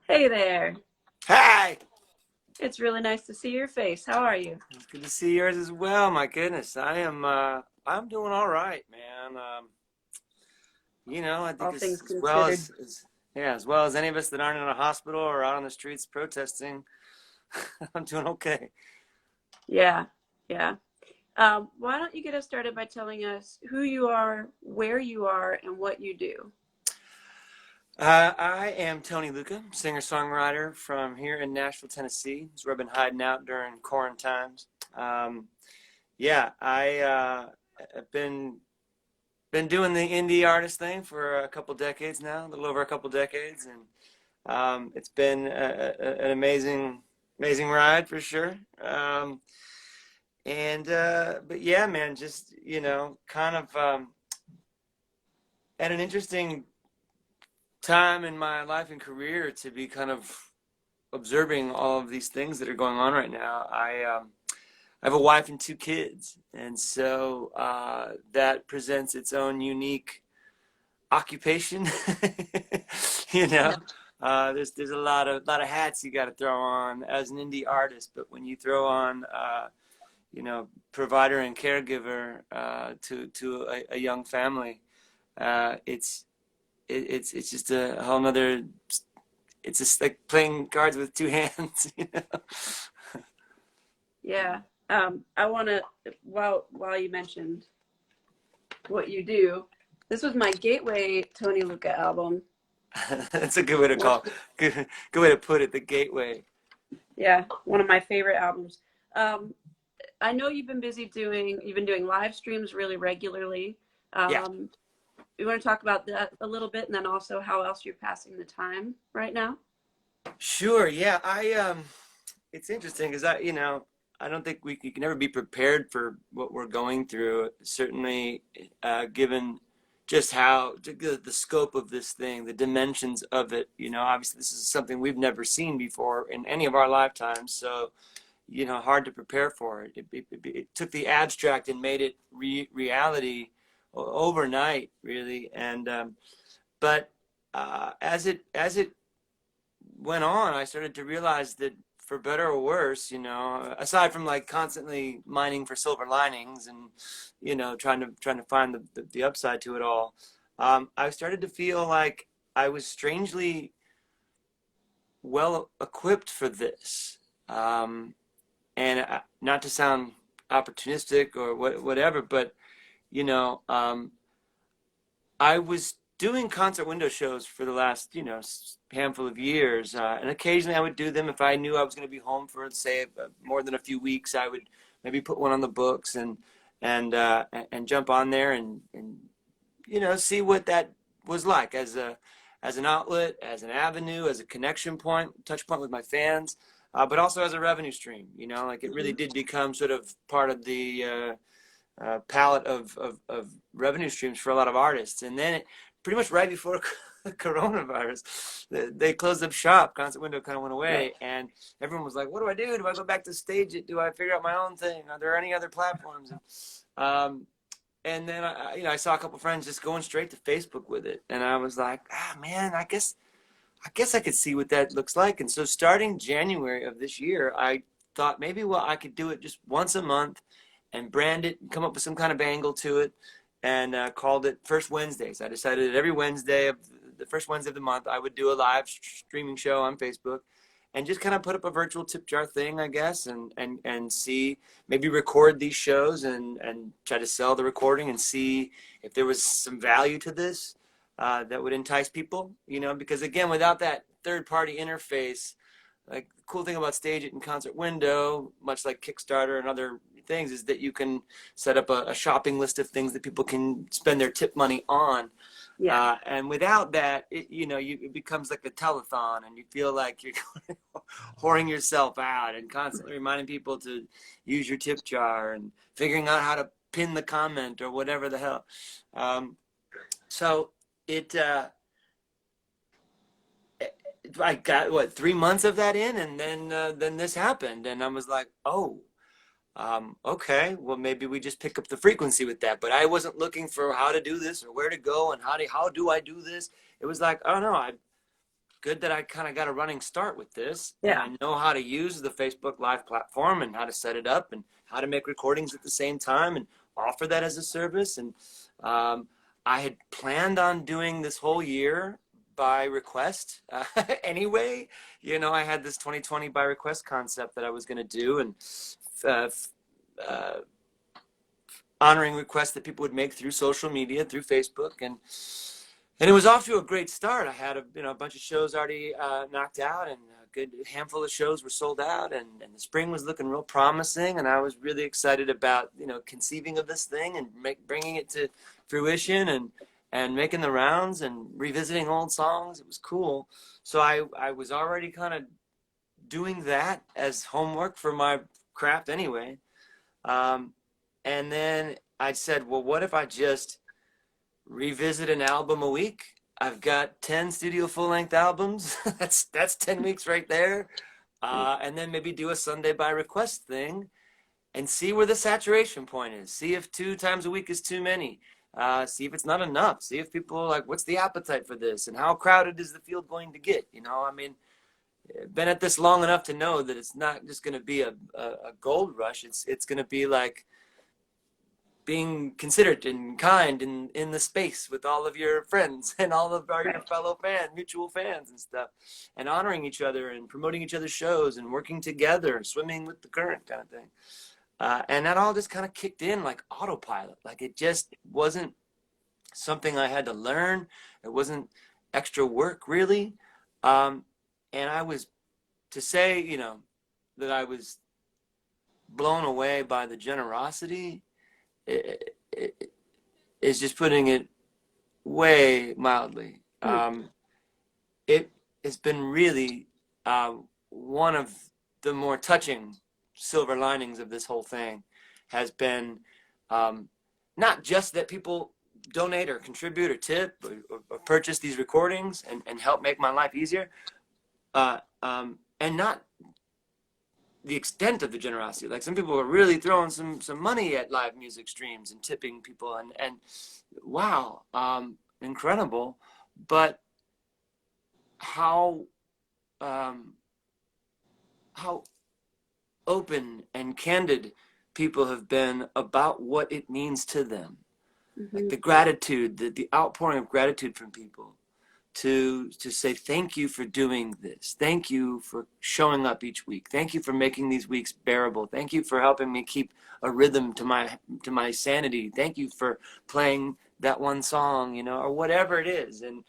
Hey there. Hi. It's really nice to see your face. How are you? It's good to see yours as well. My goodness, I'm doing all right, man. I think All things as well considered. as well as any of us that aren't in a hospital or out on the streets protesting, I'm doing okay. Yeah, yeah. Why don't you get us started by telling us who you are, where you are, and what you do? I am Tony Lucca, singer-songwriter from here in Nashville, Tennessee. It's where I've been hiding out during quarantines. Um, yeah, have been doing the indie artist thing for a couple decades now, a little over a couple decades, and it's been an amazing ride for sure. But yeah, man, just kind of at an interesting time in my life and career to be kind of observing all of these things that are going on right now. I have a wife and two kids, and so that presents its own unique occupation. you Yeah. know, there's a lot of hats you got to throw on as an indie artist, but when you throw on provider and caregiver to a young family, it's just a whole nother. It's just like playing cards with two hands. Yeah. I want to, while you mentioned what you do, this was my gateway Tony Lucca album. That's a good way to One, call. Good way to put it. The gateway. yeah, one of my favorite albums. Um, I know you've been doing live streams really regularly. Yeah. Um, you want to talk about that a little bit, and then also how else you're passing the time right now? Sure. Yeah. It's interesting because I don't think we can never be prepared for what we're going through. Certainly, given just how the scope of this thing, the dimensions of it. Obviously, this is something we've never seen before in any of our lifetimes. So, hard to prepare for it. It took the abstract and made it reality overnight, really. And but as it went on, I started to realize that for better or worse, aside from like constantly mining for silver linings and trying to find the upside to it all, I started to feel like I was strangely well equipped for this. And not to sound opportunistic or whatever, but you know, um, I was doing concert window shows for the last, handful of years, and occasionally I would do them if I knew I was going to be home for, say, more than a few weeks. I would maybe put one on the books and jump on there and see what that was like as an outlet, as an avenue, as a connection point, touch point with my fans, but also as a revenue stream. Like it really Mm-hmm. did become sort of part of the palette of revenue streams for a lot of artists. And then pretty much right before coronavirus, they closed up shop. Concert window kind of went Yeah. away, and everyone was like, "What do I do? Do I go back to stage it? Do I figure out my own thing? Are there any other platforms?" Um, and then I saw a couple friends just going straight to Facebook with it, and I was like, "Ah, man, I guess I could see what that looks like." And so starting January of this year, I thought maybe I could do it just once a month and brand it and come up with some kind of angle to it and called it First Wednesdays. I decided that every Wednesday of the first Wednesday of the month, I would do a live streaming show on Facebook and just kind of put up a virtual tip jar thing, I guess, and see, maybe record these shows and try to sell the recording and see if there was some value to this that would entice people, because again, without that third party interface, like the cool thing about Stage It and Concert Window, much like Kickstarter and other things, is that you can set up a shopping list of things that people can spend their tip money on. Yeah. And without that, it becomes like a telethon, and you feel like you're whoring yourself out and constantly reminding people to use your tip jar and figuring out how to pin the comment or whatever the hell. So it I got 3 months of that in, and then this happened, and I was like, oh, okay, well maybe we just pick up the frequency with that. But I wasn't looking for how to do this or where to go and how do I do this. It was like, oh no, I good that I kind of got a running start with this, and Yeah. I know how to use the Facebook Live platform and how to set it up and how to make recordings at the same time and offer that as a service. And I had planned on doing this whole year by request anyway. You know, I had this 2020 by request concept that I was going to do, and uh, uh, honoring requests that people would make through social media, through Facebook, and it was off to a great start. I had a bunch of shows already knocked out, and a good handful of shows were sold out, and the spring was looking real promising, and I was really excited about conceiving of this thing and bringing it to fruition and making the rounds and revisiting old songs. It was cool. So I was already kind of doing that as homework for my craft anyway. And then I said, well, what if I just revisit an album a week? I've got 10 studio full-length albums. that's 10 weeks right there. And then maybe do a Sunday by request thing and see where the saturation point is. See if 2 times a week is too many. See if it's not enough. See if people are like, what's the appetite for this? And how crowded is the field going to get? I mean, been at this long enough to know that it's not just going to be a gold rush. It's going to be like being considerate and kind in the space with all of your friends and all of your fellow fans, mutual fans and stuff, and honoring each other and promoting each other's shows and working together, swimming with the current kind of thing. And that all just kind of kicked in like autopilot. Like it just wasn't something I had to learn. It wasn't extra work really. And I was, to say, that I was blown away by the generosity, is just putting it way mildly. It has been really one of the more touching silver linings of this whole thing has been not just that people donate or contribute or tip or purchase these recordings and help make my life easier, and not the extent of the generosity. Like some people are really throwing some money at live music streams and tipping people, and wow, incredible. But how open and candid people have been about what it means to them. Like the gratitude, the outpouring of gratitude from people to say thank you for doing this, thank you for showing up each week, thank you for making these weeks bearable, thank you for helping me keep a rhythm to my sanity, thank you for playing that one song, or whatever it is. And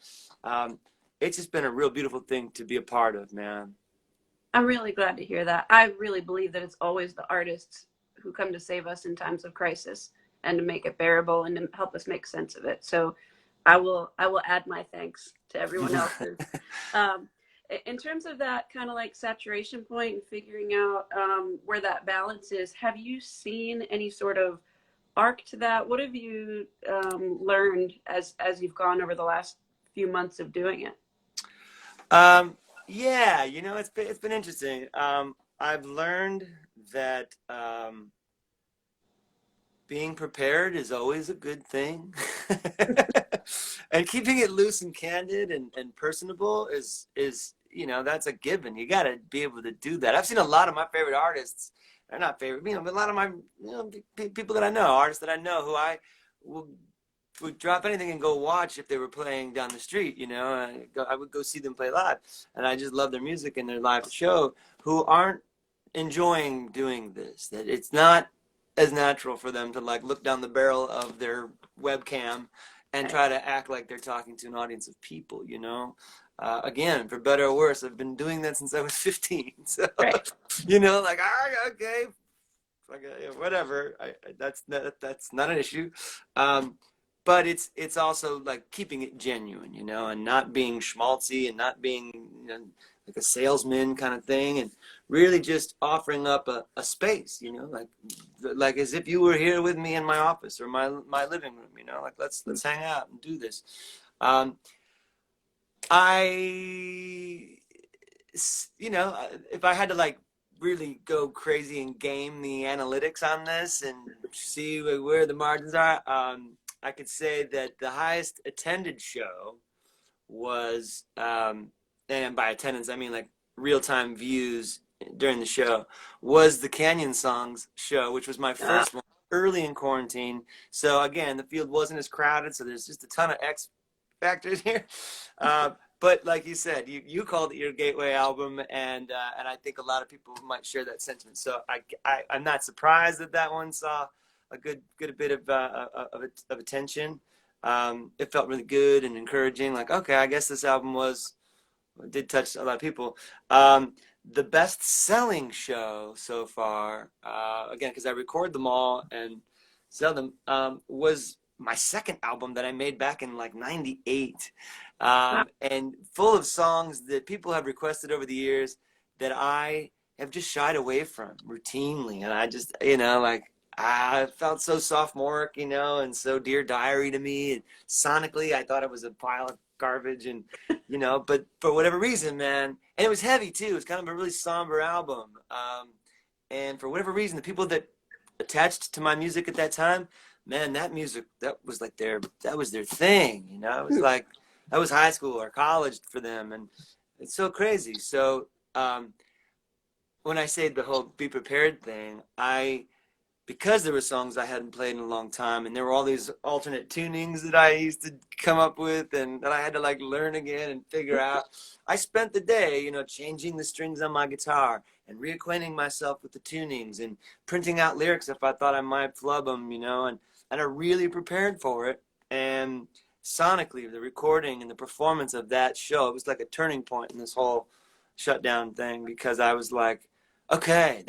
it's just been a real beautiful thing to be a part of, man. I'm really glad to hear that. I really believe that it's always the artists who come to save us in times of crisis and to make it bearable and to help us make sense of it. So I will add my thanks to everyone else's. In terms of that kind of like saturation point and figuring out where that balance is, have you seen any sort of arc to that? What have you learned as you've gone over the last few months of doing it? Yeah, it's been interesting. I've learned that being prepared is always a good thing. And keeping it loose and candid and personable is that's a given. You got to be able to do that. I've seen a lot of my favorite artists, they're not favorite, but a lot of my people that I know, artists that I know, who I would drop anything and go watch if they were playing down the street. I would go see them play live, and I just love their music and their live show, who aren't enjoying doing this. That it's not as natural for them to like look down the barrel of their webcam and try to act like they're talking to an audience of people. Again, for better or worse, I've been doing that since I was 15. So Right. like okay, whatever. That's not an issue. But it's also like keeping it genuine, and not being schmaltzy and not being like a salesman kind of thing, and really just offering up a space, like as if you were here with me in my office or my living room, like let's hang out and do this. If I had to like really go crazy and game the analytics on this and see where the margins are, I could say that the highest attended show was and by attendance I mean like real-time views during the show, was the Canyon Songs show, which was my first one early in quarantine. So again, the field wasn't as crowded, so there's just a ton of X factors here. But like you said, you called it your gateway album, and I think a lot of people might share that sentiment. So I'm not surprised that that one saw a good bit of attention. It felt really good and encouraging. Like, okay, I guess this album did touch a lot of people. The best-selling show so far, again, because I record them all and sell them, was my second album that I made back in like '98, and full of songs that people have requested over the years that I have just shied away from routinely. And I just, like, I felt so sophomoric, and so Dear Diary to me. And sonically, I thought it was a pile of garbage, and but for whatever reason, man, and it was heavy too. It's kind of a really somber album, and for whatever reason, the people that attached to my music at that time, man, that music, that was their thing. It was like that was high school or college for them, and it's so crazy. So when I say the whole be prepared thing, because there were songs I hadn't played in a long time, and there were all these alternate tunings that I used to come up with and that I had to like learn again and figure out. I spent the day, changing the strings on my guitar and reacquainting myself with the tunings and printing out lyrics if I thought I might flub them, and I really prepared for it. And sonically, the recording and the performance of that show, it was like a turning point in this whole shutdown thing, because I was like, okay,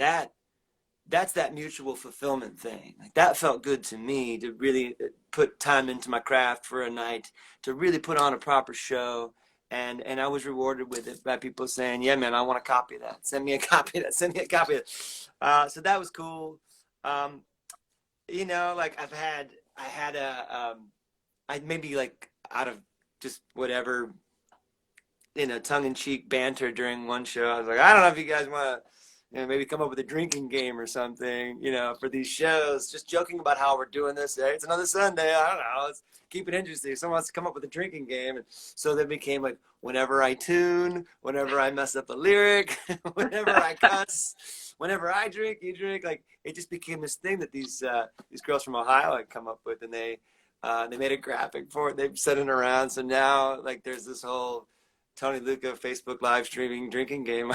that's that mutual fulfillment thing. Like, that felt good to me, to really put time into my craft for a night, to really put on a proper show. And I was rewarded with it by people saying, yeah, man, I want a copy of that. Send me a copy of that. Send me a copy of that. So that was cool. Like I maybe like out of just whatever, tongue-in-cheek banter during one show, I was like, I don't know if you guys want to, maybe come up with a drinking game or something, for these shows, just joking about how we're doing this. Hey, it's another Sunday. I don't know. Let's keep it interesting. Someone wants to come up with a drinking game. And so that became like, whenever I tune, whenever I mess up a lyric, whenever I cuss, whenever I drink, you drink. Like, it just became this thing that these girls from Ohio had come up with, and they made a graphic for it. They've sent it around. So now, like, there's this whole Tony Lucca Facebook live streaming drinking game.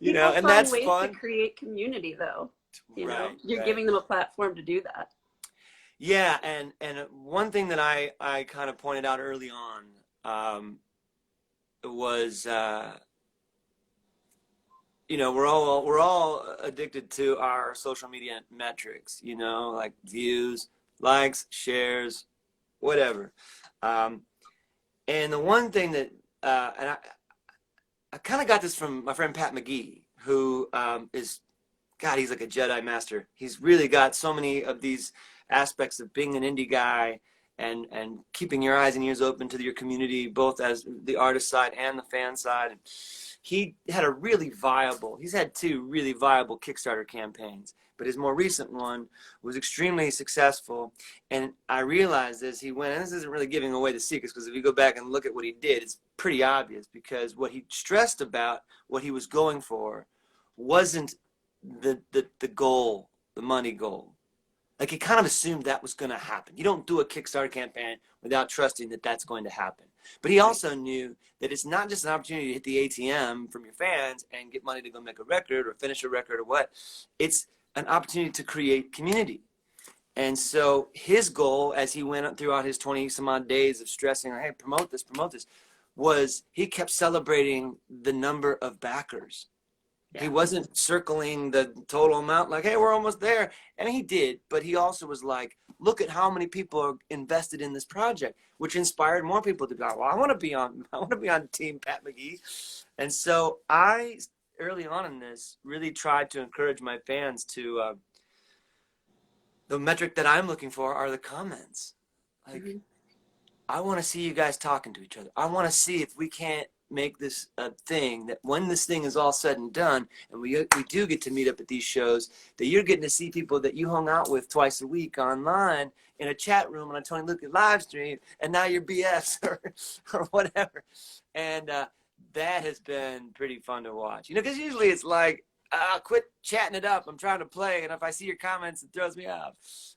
And that's ways fun to create community, though. Right, you're giving them a platform to do that. Yeah, and one thing that I kind of pointed out early on was we're all addicted to our social media metrics, like views, likes, shares, whatever. And the one thing that and I kind of got this from my friend Pat McGee, who he's like a Jedi master. He's really got so many of these aspects of being an indie guy and keeping your eyes and ears open to your community, both as the artist side and the fan side. He's had two really viable Kickstarter campaigns, but his more recent one was extremely successful. And I realized as he went, and this isn't really giving away the secrets, because if you go back and look at what he did, it's pretty obvious, because what he stressed about what he was going for wasn't the goal, the money goal. Like, he kind of assumed that was going to happen. You don't do a Kickstarter campaign without trusting that that's going to happen. But he also knew that it's not just an opportunity to hit the ATM from your fans and get money to go make a record or finish a record or what. It's an opportunity to create community. And so his goal, as he went throughout his 20 some odd days of stressing, hey, promote this, was he kept celebrating the number of backers. Yeah. He wasn't circling the total amount like, hey, we're almost there. I mean, he did, but he also was like, look at how many people are invested in this project, which inspired more people to be like, well, I want to be on Team Pat McGee. And so I, early on in this, really tried to encourage my fans to, the metric that I'm looking for are the comments. Like, I want to see you guys talking to each other. I want to see if we can't make this a thing that when this thing is all said and done, and we do get to meet up at these shows, that you're getting to see people that you hung out with twice a week online in a chat room on a Tony Lucca live stream, and now you're BS or whatever. And that has been pretty fun to watch. You know, because usually it's like, quit chatting it up. I'm trying to play, and if I see your comments, it throws me off.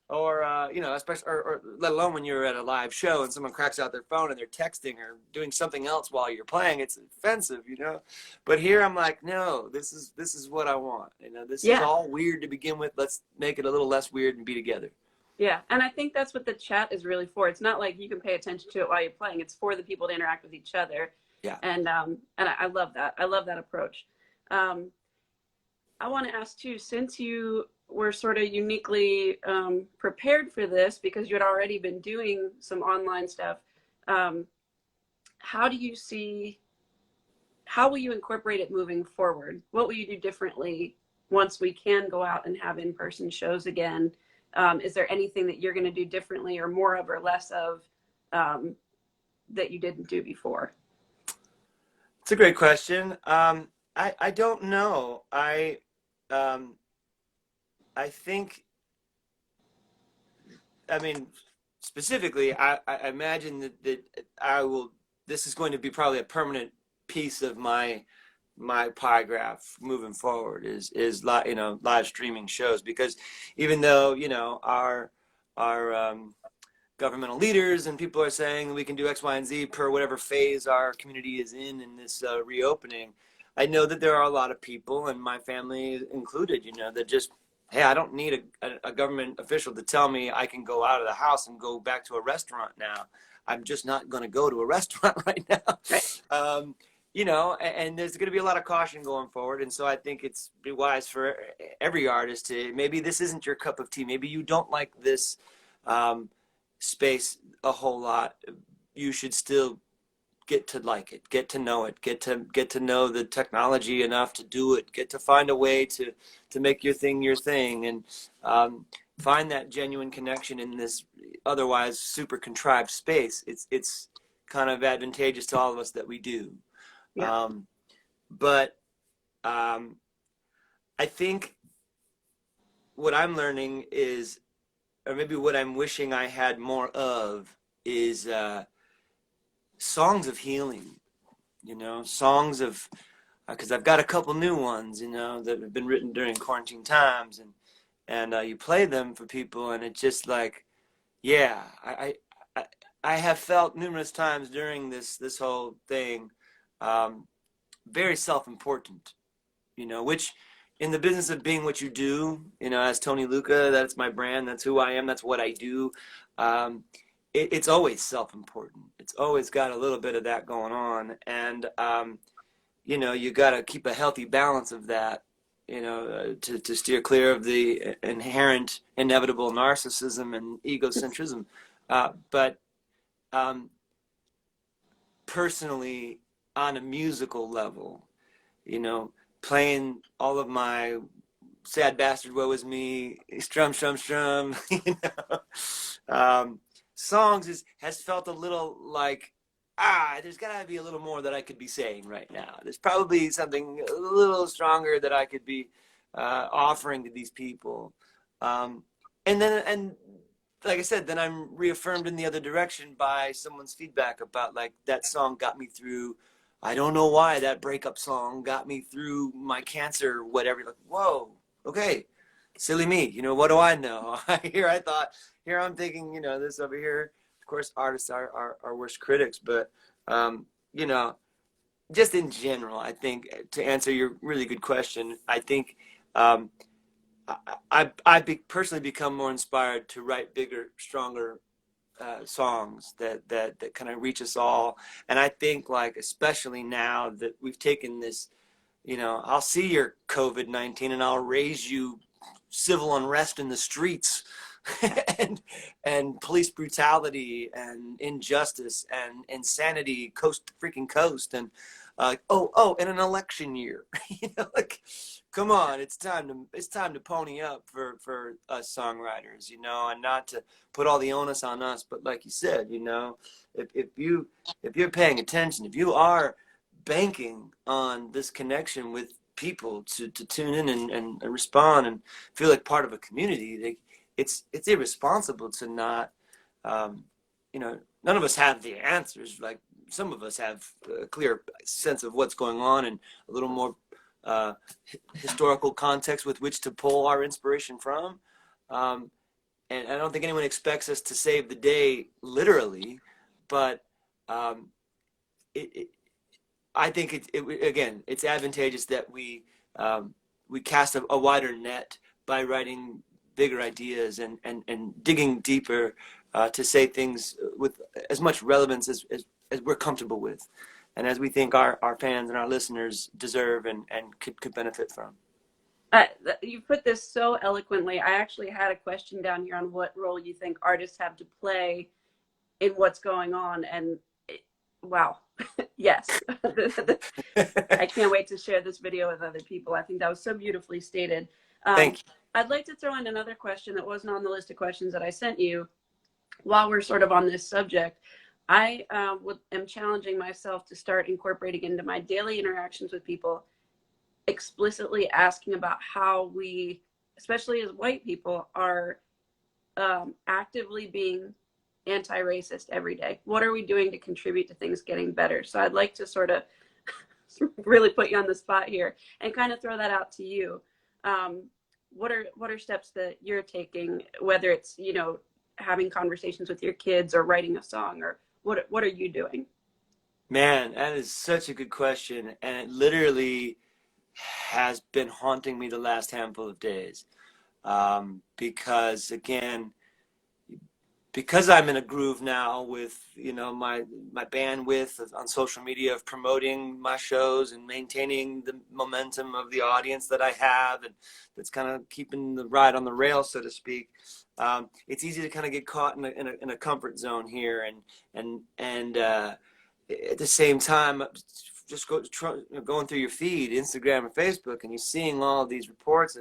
Or you know, especially, or let alone when you're at a live show and someone cracks out their phone and they're texting or doing something else while you're playing. It's offensive, you know. But here I'm like, no, this is what I want. You know, this is all weird to begin with. Let's make it a little less weird and be together. Yeah, and I think that's what the chat is really for. It's not like you can pay attention to it while you're playing. It's for the people to interact with each other. Yeah. And I love that. I love that approach. I want to ask too, since you were sort of uniquely prepared for this because you had already been doing some online stuff, how will you incorporate it moving forward? What will you do differently once we can go out and have in-person shows again? Is there anything that you're going to do differently or more of or less of that you didn't do before? It's a great question. I don't know. I think, I mean, specifically, I imagine that this is going to be probably a permanent piece of my pie-graph moving forward is you know, live streaming shows, because even though, you know, our governmental leaders and people are saying we can do X, Y, and Z per whatever phase our community is in this reopening, I know that there are a lot of people, and my family included, you know, that just, hey, I don't need a government official to tell me I can go out of the house and go back to a restaurant now. I'm just not going to go to a restaurant right now. Right. You know, and there's going to be a lot of caution going forward. And so I think it's be wise for every artist to, maybe this isn't your cup of tea. Maybe you don't like this space a whole lot. You should still get to like it, get to know it, get to know the technology enough to do it, get to find a way to make your thing, and find that genuine connection in this otherwise super contrived space. It's kind of advantageous to all of us that we do. Yeah. But I think what I'm learning is, or maybe what I'm wishing I had more of, is songs of healing, you know, songs of, because I've got a couple new ones, you know, that have been written during quarantine times, and you play them for people, and it's just like, yeah, I have felt numerous times during this whole thing, very self-important, you know, which in the business of being what you do, you know, as Tony Lucca, that's my brand, that's who I am, that's what I do. It's always self-important. It's always got a little bit of that going on. And, you know, you got to keep a healthy balance of that, you know, to steer clear of the inherent, inevitable narcissism and egocentrism. But personally, on a musical level, you know, playing all of my Sad Bastard, Woe Is Me, Strum, Strum, Strum, you know, songs has felt a little like, there's got to be a little more that I could be saying right now. There's probably something a little stronger that I could be offering to these people. And like I said, then I'm reaffirmed in the other direction by someone's feedback about, like, that song got me through, I don't know why, that breakup song got me through my cancer, whatever. Like, whoa, okay, silly me, you know, what do I know? Here I'm thinking, you know, this over here. Of course, artists are our worst critics, but, you know, just in general, I think, to answer your really good question, I think I've personally become more inspired to write bigger, stronger songs that kind of reach us all. And I think, like, especially now that we've taken this, you know, I'll see your COVID-19 and I'll raise you civil unrest in the streets and police brutality and injustice and insanity coast to freaking coast, and in an election year. You know, like, come on, it's time to pony up for us songwriters, you know, and not to put all the onus on us, but like you said, you know, if you're paying attention, if you are banking on this connection with people to tune in and respond and feel like part of a community. It's irresponsible to not, you know, none of us have the answers. Like some of us have a clear sense of what's going on and a little more historical context with which to pull our inspiration from. And I don't think anyone expects us to save the day literally, but it I think again, it's advantageous that we cast a wider net by writing bigger ideas and digging deeper to say things with as much relevance as we're comfortable with, and as we think our fans and our listeners deserve and could benefit from. You put this so eloquently. I actually had a question down here on what role you think artists have to play in what's going on, and wow. Yes. I can't wait to share this video with other people. I think that was so beautifully stated. Thank you. I'd like to throw in another question that wasn't on the list of questions that I sent you. While we're sort of on this subject, I am challenging myself to start incorporating into my daily interactions with people, explicitly asking about how we, especially as white people, are actively being anti-racist every day. What are we doing to contribute to things getting better? So I'd like to sort of really put you on the spot here and kind of throw that out to you. What are steps that you're taking, whether it's, you know, having conversations with your kids or writing a song, or what are you doing? Man, that is such a good question, and it literally has been haunting me the last handful of days, because again, because I'm in a groove now with, you know, my bandwidth on social media of promoting my shows and maintaining the momentum of the audience that I have, and that's kind of keeping the ride on the rail, so to speak. It's easy to kind of get caught in a comfort zone here, and at the same time, just going through your feed, Instagram and Facebook, and you're seeing all of these reports,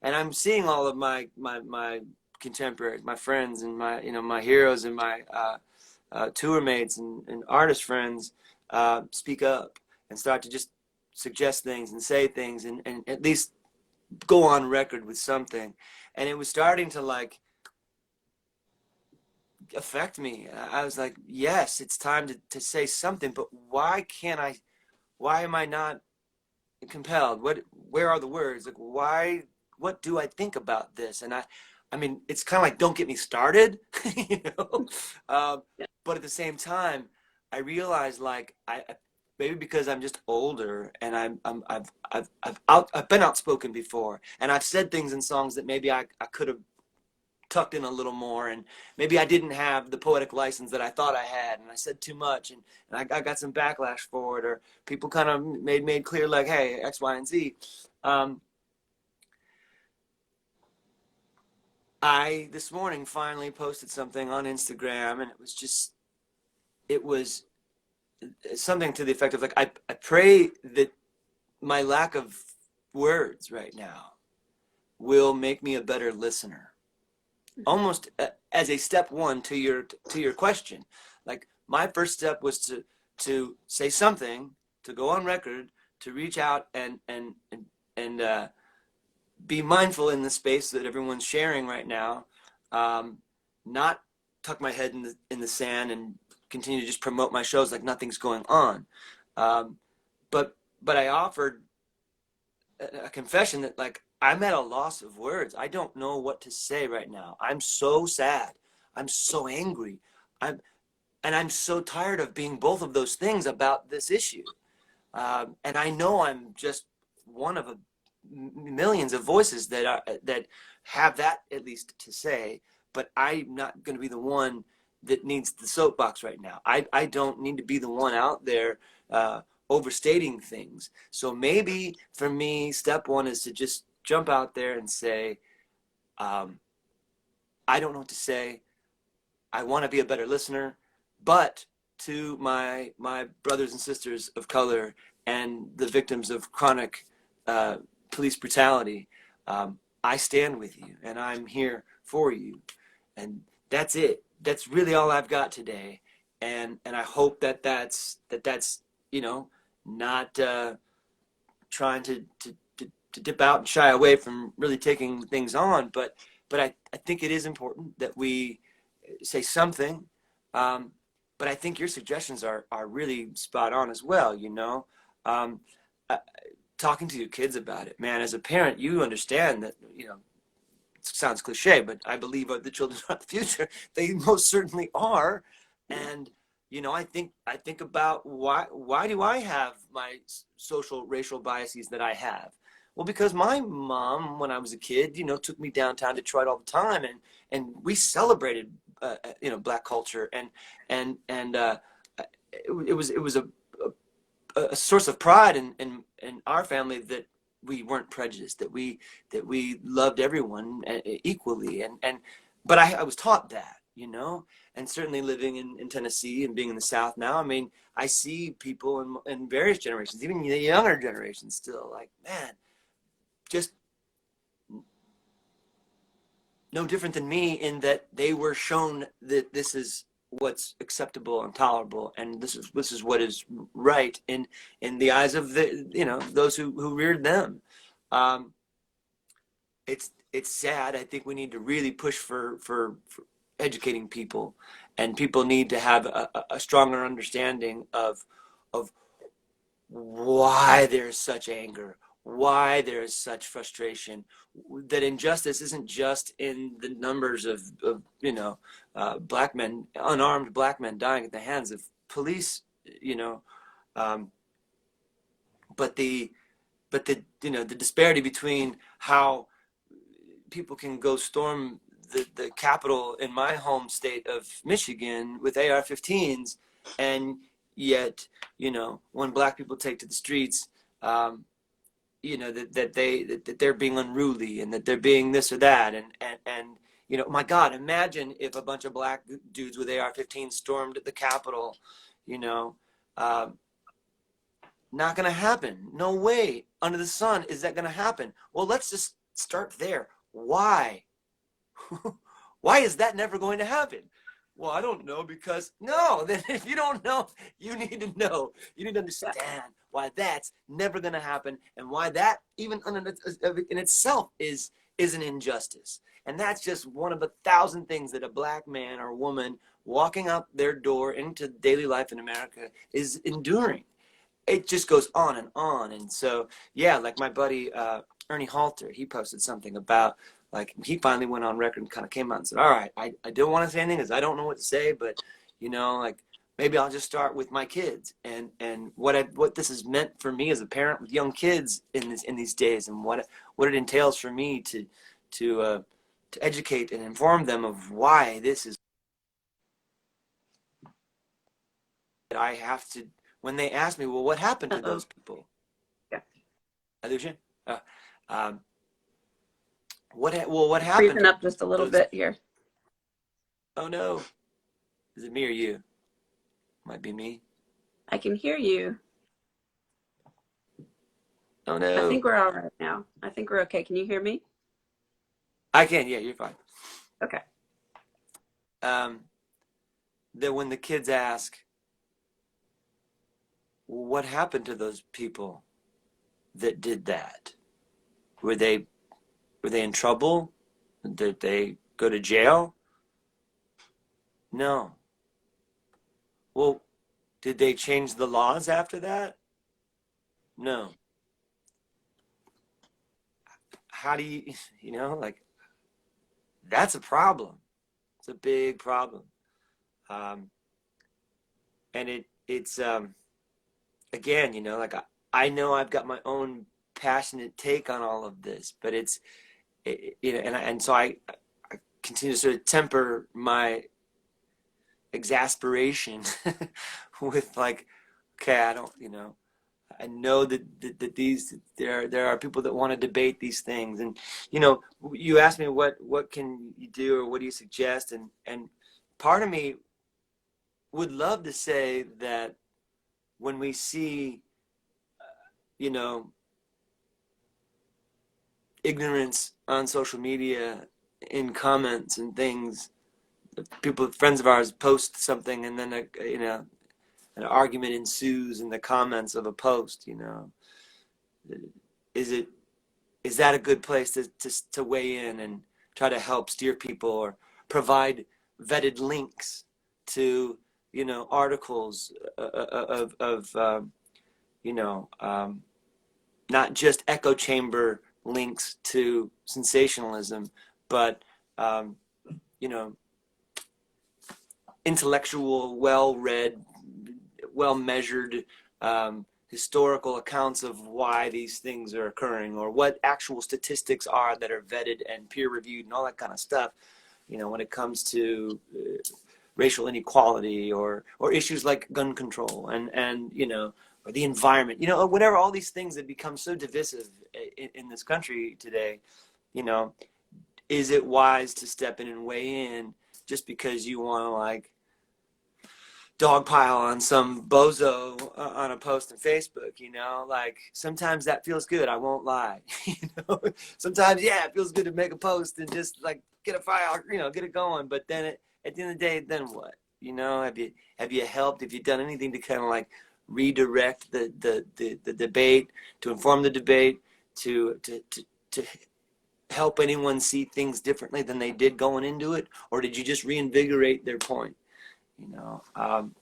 and I'm seeing all of my contemporaries, my friends, and my heroes, and my tour mates and artist friends speak up and start to just suggest things and say things and at least go on record with something. And it was starting to like affect me. I was like, yes, it's time to say something, but why am I not compelled? Where are the words? Like, what do I think about this? And I mean, it's kind of like, don't get me started, you know? But at the same time, I realized, like, maybe because I'm just older and I've been outspoken before, and I've said things in songs that maybe I could have tucked in a little more, and maybe I didn't have the poetic license that I thought I had, and I said too much, and I got some backlash for it, or people kind of made clear, like, hey, X, Y, and Z. I this morning finally posted something on Instagram, and it was something to the effect of, like, I pray that my lack of words right now will make me a better listener. Almost as a step one to your question. Like, my first step was to say something, to go on record, to reach out and be mindful in the space that everyone's sharing right now, not tuck my head in the sand and continue to just promote my shows like nothing's going on. But I offered a confession that, like, I'm at a loss of words. I don't know what to say right now. I'm so sad. I'm so angry. I'm so tired of being both of those things about this issue. And I know I'm just one of millions of voices that have that at least to say, but I'm not going to be the one that needs the soapbox right now. I don't need to be the one out there overstating things. So maybe for me, step one is to just jump out there and say, I don't know what to say. I want to be a better listener, but to my brothers and sisters of color and the victims of chronic police brutality, I stand with you, and I'm here for you. And that's it. That's really all I've got today. And I hope that's, you know, not trying to dip out and shy away from really taking things on, but I think it is important that we say something. But I think your suggestions are really spot on as well. Um, uh, Talking to your kids about it, man. As a parent, you understand that. It sounds cliche, but I believe the children are the future. They most certainly are, and I think about why do I have my social racial biases that I have? Well, because my mom, when I was a kid, took me downtown Detroit all the time, and we celebrated, Black culture, and it was a source of pride in our family that we weren't prejudiced, that we loved everyone equally, and but I was taught that, and certainly living in Tennessee and being in the South now, I mean, I see people in various generations, even the younger generation, still like, man, just no different than me, in that they were shown that this is what's acceptable and tolerable, and this is what is right in the eyes of those who reared them. Um, it's sad. I think we need to really push for educating people, and people need to have a stronger understanding of why there's such anger, why there's such frustration, that injustice isn't just in the numbers of black men, unarmed black men dying at the hands of police, um, but the disparity between how people can go storm the Capitol in my home state of Michigan with AR-15s, and yet, when black people take to the streets, that they're being unruly, and that they're being this or that, and my God, imagine if a bunch of black dudes with AR-15s stormed the Capitol, you know, uh, not gonna happen. No way under the sun is that gonna happen. Well, let's just start there. Why? Why is that never going to happen? Well, I don't know, because no, then if you don't know, you need to know. You need to understand why that's never going to happen, and why that even in itself is an injustice. And that's just one of 1,000 things that a black man or woman walking out their door into daily life in America is enduring. It just goes on and on. And so, yeah, like my buddy Ernie Halter, he posted something about, like, he finally went on record and kind of came out and said, all right, I don't want to say anything because I don't know what to say, but, like, maybe I'll just start with my kids, and what this has meant for me as a parent with young kids in these days, and what it entails for me to educate and inform them of why this is. I have to, when they ask me, well, what happened to those people? Yeah. Alusha? Um, what happened? Creeping up just a little bit here. Oh no. Is it me or you? Might be me. I can hear you. Oh no. I think we're all right now. I think we're okay. Can you hear me? I can, yeah, you're fine. Okay. That when the kids ask, what happened to those people that did that? Were they in trouble? Did they go to jail? No. Well, did they change the laws after that? No. How do you, like, that's a problem. It's a big problem. And it's again, like, I know I've got my own passionate take on all of this, but and so I continue to sort of temper my exasperation with, like, okay, I don't, I know that there are people that want to debate these things, and you asked me what can you do, or what do you suggest, and part of me would love to say that when we see ignorance on social media, in comments and things, people, friends of ours, post something, and then an argument ensues in the comments of a post, is that a good place to weigh in and try to help steer people or provide vetted links to, articles of not just echo chamber links to sensationalism, but, intellectual, well-read, well-measured historical accounts of why these things are occurring, or what actual statistics are that are vetted and peer-reviewed and all that kind of stuff, when it comes to racial inequality or issues like gun control and or the environment, or whatever, all these things that become so divisive in this country today. Is it wise to step in and weigh in just because you want to, like, dogpile on some bozo on a post on Facebook? Like, sometimes that feels good, I won't lie. Sometimes, yeah, it feels good to make a post and just, like, get a file, get it going. But then at the end of the day, then what? Have you helped? Have you done anything to kind of, like, redirect the debate, to inform the debate, to help anyone see things differently than they did going into it? Or did you just reinvigorate their point?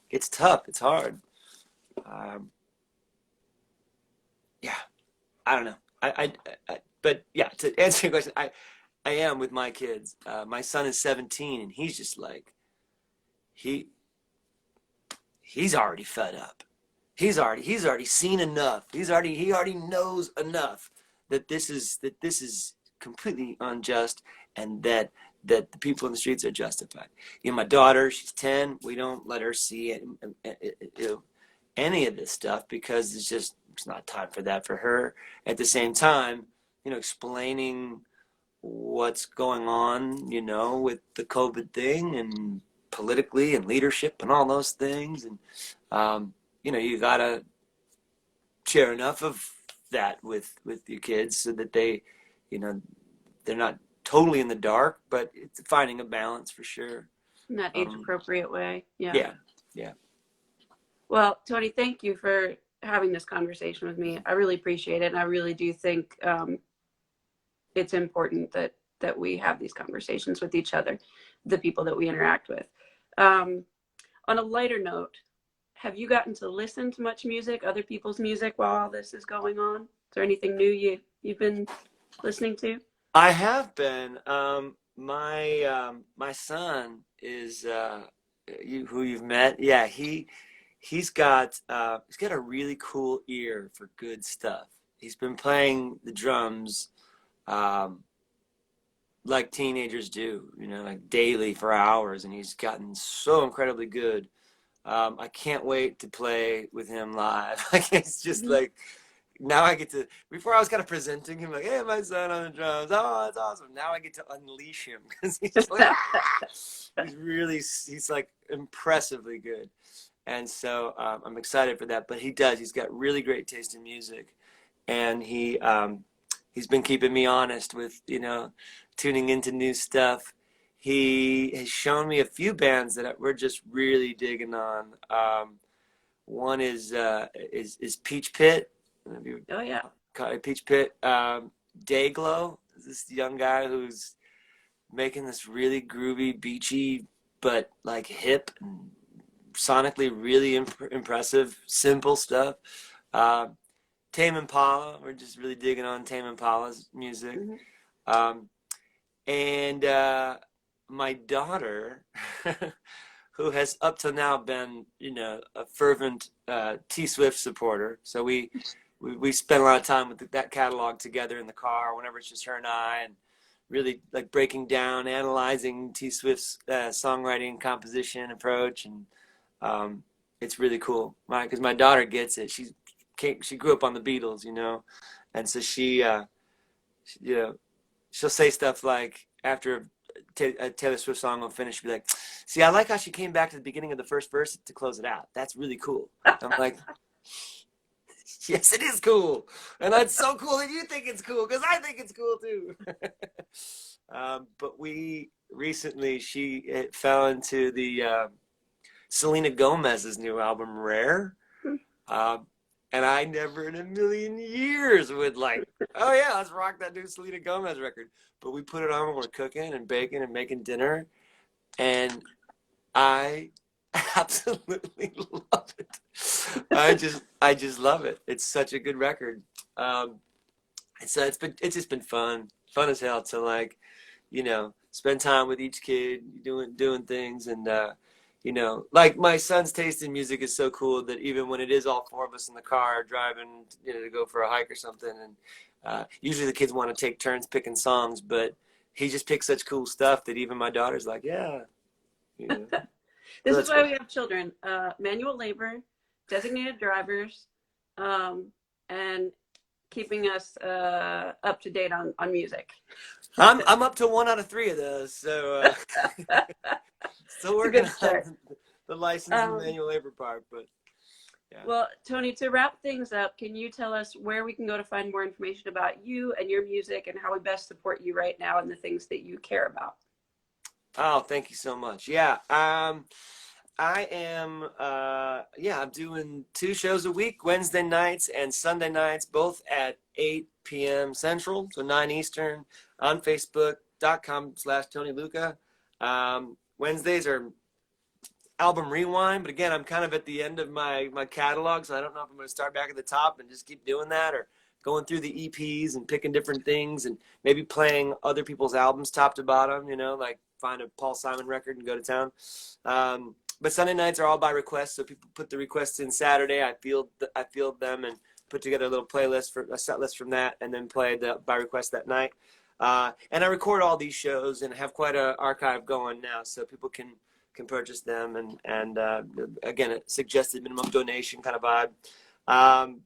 It's tough. It's hard. Yeah, I don't know. But yeah, to answer your question, I am with my kids. My son is 17, and he's just like, he's already fed up. He's already seen enough. He already knows enough that this is completely unjust, and that the people in the streets are justified. My daughter, she's 10. We don't let her see any of this stuff, because it's not time for that for her. At the same time, explaining what's going on, with the COVID thing, and politically and leadership and all those things. And, you gotta share enough of that with your kids so that they, they're not totally in the dark, but it's finding a balance for sure. In that age appropriate way. Yeah. Well, Tony, thank you for having this conversation with me. I really appreciate it. And I really do think it's important that we have these conversations with each other, the people that we interact with. On a lighter note, have you gotten to listen to much music, other people's music, while all this is going on? Is there anything new you've been listening to? I have been. My son is who you've met. Yeah, he's got a really cool ear for good stuff. He's been playing the drums like teenagers do, like daily for hours, and he's gotten so incredibly good. I can't wait to play with him live. Like, it's just like, now I get to, before I was kind of presenting him like, hey, my son on the drums. Oh, that's awesome. Now I get to unleash him, because he's like, he's like impressively good. And so I'm excited for that. But he's got really great taste in music. And he's been keeping me honest with, tuning into new stuff. He has shown me a few bands that we're just really digging on. One is Peach Pit. Oh yeah, Peach Pit. Dayglow is this young guy who's making this really groovy, beachy, but like hip and sonically really impressive, simple stuff. Tame Impala. We're just really digging on Tame Impala's music. And my daughter, who has up till now been, a fervent T Swift supporter. So we spend a lot of time with that catalog together in the car whenever it's just her and I, and really like breaking down, analyzing T Swift's songwriting composition approach. And it's really cool, right? Because my daughter gets it. She grew up on the Beatles, and so she'll say stuff like, after a Taylor Swift song will finish, she'll be like, see, I like how she came back to the beginning of the first verse to close it out. That's really cool. I'm like, yes, it is cool. And that's so cool that you think it's cool, because I think it's cool too. But we recently, she fell into the Selena Gomez's new album, Rare. Hmm. And I never in a million years would like, oh yeah, let's rock that new Selena Gomez record. But we put it on when we're cooking and baking and making dinner, and I absolutely love it. I just love it. It's such a good record. It's just been fun as hell to like, spend time with each kid, doing things, and like my son's taste in music is so cool that even when it is all four of us in the car driving, to go for a hike or something, and usually the kids want to take turns picking songs, but he just picks such cool stuff that even my daughter's like, yeah, you know. This So is that's why good. we have children. Manual labor, designated drivers, and keeping us up to date on music. I'm up to 1 out of 3 of those, so still It's a working good on start. the license and the Um, manual labor part, but yeah. well, Tony, to wrap things up, can you tell us where we can go to find more information about you and your music and how we best support you right now and the things that you care about? Oh, thank you so much. Yeah. I am I'm doing 2 shows a week, Wednesday nights and Sunday nights, both at 8 p.m. Central, so 9 Eastern, on Facebook.com/Tony Lucca. Wednesdays are album rewind, but again, I'm kind of at the end of my catalog, so I don't know if I'm going to start back at the top and just keep doing that, or going through the EPs and picking different things and maybe playing other people's albums top to bottom, like find a Paul Simon record and go to town. But Sunday nights are all by request, so people put the requests in Saturday. I field them and put together a little playlist for a set list from that, and then play the by request that night. And I record all these shows and have quite an archive going now, so people can purchase them, and again, a suggested minimum donation kind of vibe.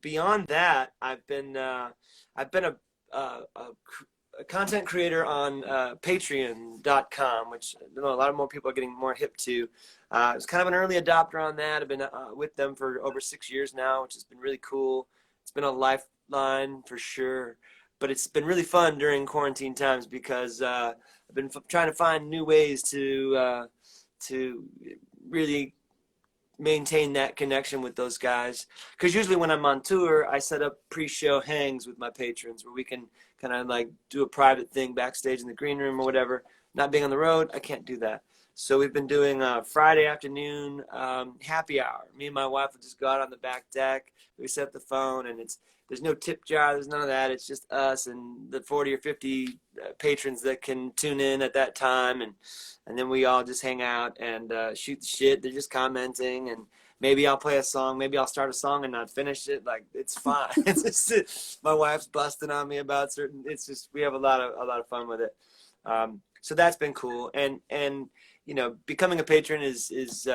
Beyond that, I've been a content creator on Patreon.com, which a lot of more people are getting more hip to. I was kind of an early adopter on that. I've been with them for over 6 years now, which has been really cool. It's been a lifeline for sure, but it's been really fun during quarantine times because I've been trying to find new ways to really maintain that connection with those guys, because usually when I'm on tour, I set up pre-show hangs with my patrons where we can kind of like do a private thing backstage in the green room or whatever. Not being on the road, I can't do that, so we've been doing Friday afternoon happy hour. Me and my wife will just go out on the back deck, we set up the phone, and there's no tip jar, there's none of that. It's just us and the 40 or 50 patrons that can tune in at that time, and then we all just hang out and shoot the shit. They're just commenting, and maybe I'll play a song, maybe I'll start a song and not finish it. Like, it's fine. It's just, my wife's busting on me about certain. It's just, we have a lot of fun with it. So that's been cool, and becoming a patron is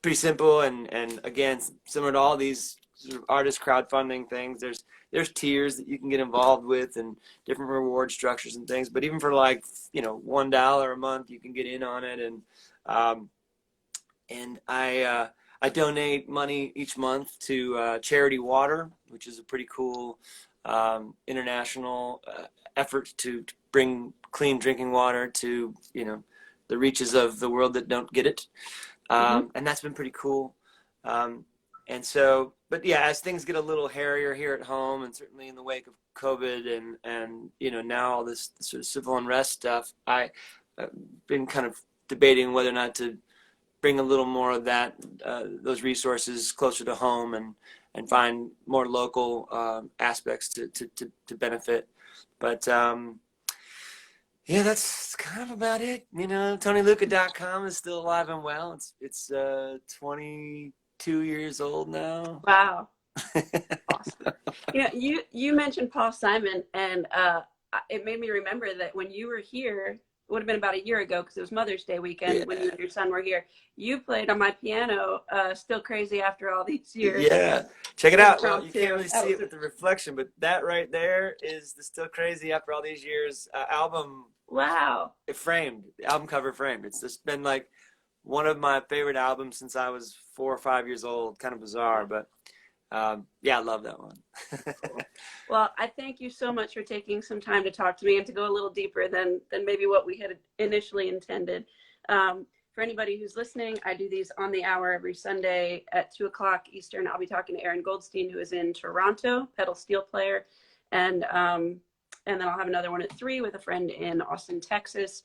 pretty simple, and again, similar to all these sort of artist crowdfunding things, there's tiers that you can get involved with and different reward structures and things. But even for like $1 a month, you can get in on it, and I donate money each month to Charity Water, which is a pretty cool international effort to bring clean drinking water to the reaches of the world that don't get it. Mm-hmm. And that's been pretty cool. And so, but yeah, as things get a little hairier here at home, and certainly in the wake of COVID and now all this sort of civil unrest stuff, I've been kind of debating whether or not to bring a little more of those resources closer to home, and find more local aspects to benefit. But yeah, that's kind of about it. TonyLucca.com is still alive and well. It's 22 years old now. Wow. Awesome. You mentioned Paul Simon, and it made me remember that when you were here, it would have been about a year ago because it was Mother's Day weekend. Yeah. When you and your son were here, you played on my piano, Still Crazy After All These Years. Yeah, check it out. Well, you can't really see it with the reflection, but that right there is the Still Crazy After All These Years album. Wow. The album cover framed. It's just been like one of my favorite albums since I was 4 or 5 years old. Kind of bizarre, but yeah, I love that one. Cool. Well, I thank you so much for taking some time to talk to me and to go a little deeper than maybe what we had initially intended. for anybody who's listening, I do these on the hour every Sunday at 2 o'clock Eastern. I'll be talking to Aaron Goldstein, who is in Toronto, pedal steel player. And then I'll have another one at 3 with a friend in Austin, Texas.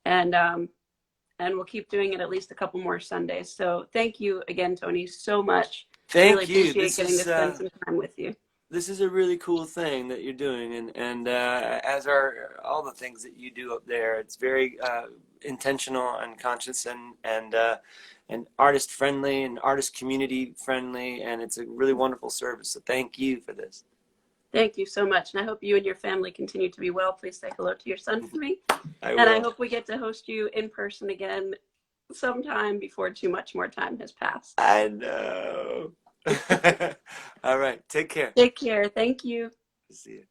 And we'll keep doing it at least a couple more Sundays. So thank you again, Tony, so much. Thank really you. Appreciate getting to spend some time with you. This is a really cool thing that you're doing, and as are all the things that you do up there. It's very intentional and conscious, and artist friendly and artist community friendly, and it's a really wonderful service. So thank you for this. Thank you so much, and I hope you and your family continue to be well. Please say hello to your son for me. I will. And I hope we get to host you in person again sometime before too much more time has passed. I know. All right. Take care. Take care. Thank you. See you.